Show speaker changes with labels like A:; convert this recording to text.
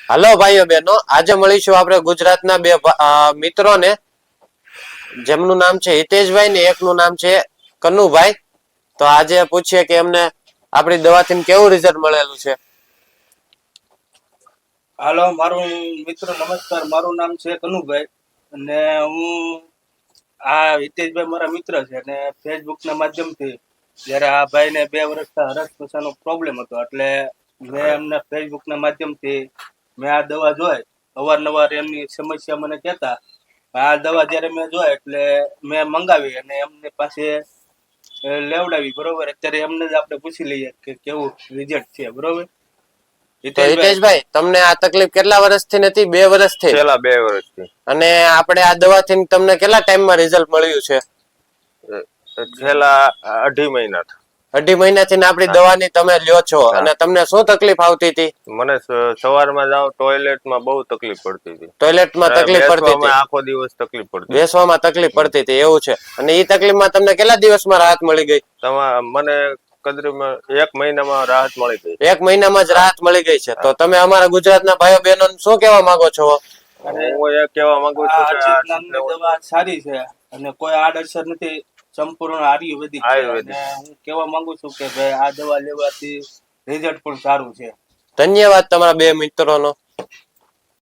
A: હાલો ભાઈઓ બહેનો, આજે મળીશું આપણે ગુજરાતના બે મિત્રોને, જેમનું નામ છે હિતેશભાઈ ને એકનું નામ છે કનુભાઈ. તો આજે પૂછીએ કે એમને આપણી દવાથી કેવું રિઝલ્ટ મળેલું છે.
B: હાલો, મારું મિત્ર નમસ્કાર. મારું નામ છે કનુભાઈ અને હું આ હિતેશભાઈ મારા મિત્ર છે અને ફેસબુકના માધ્યમથી જ્યારે આ ભાઈને 2 વર્ષથી હરસ પ્રોબ્લેમ હતો એટલે મેં એમને ફેસબુકના માધ્યમથી મેં આ દવા જોઈ. અવારનવાર એમની સમસ્યા મને કહેતા. આ દવા જ્યારે મેં જોઈ એટલે મેં મંગાવી અને એમને પાસે લેવડાવી. બરોબર, અત્યારે એમને જ આપણે પૂછી લઈએ કે કેવું રિઝલ્ટ છે. બરોબર
A: હિતેશભાઈ, તમને આ તકલીફ કેટલા વર્ષથી નથી? 2 વર્ષથી?
C: છેલ્લા 2 વર્ષથી.
A: અને આપણે આ દવાથી તમને કેટલા ટાઈમમાં રિઝલ્ટ મળ્યું છે?
C: છેલ્લા 2.5 મહિના.
A: 2.5 મહિનાથી આપણી દવાની તમે લ્યો છો. અને તમને શું તકલીફ આવતી હતી?
C: મને સવારમાં જાવ ટોયલેટમાં બહુ તકલીફ પડતી હતી.
A: ટોયલેટમાં તકલીફ પડતી હતી?
C: આખો દિવસ તકલીફ પડતી.
A: બેસવામાં તકલીફ પડતી હતી, એવું છે. અને એ તકલીફમાં તમને કેટલા દિવસમાં રાહત મળી ગઈ?
C: મને કદરીમાં 1 મહિનામાં રાહત મળી ગઈ.
A: 1 મહિનામાં જ રાહત મળી ગઈ છે. તો તમે અમારા ગુજરાતના ભાઈઓ બહેનો શું કહેવા માંગો છો?
C: હું એ કહેવા માંગુ છું કે
B: આ દવા સારી છે અને કોઈ આડઅસર નથી. સંપૂર્ણ આયુર્વેદિક છે અને હું કહેવા માંગુ છું કે ભાઈ આ દવા લેવાથી રિઝલ્ટ પણ સારું છે.
A: ધન્યવાદ તમારા બે મિત્રોનો.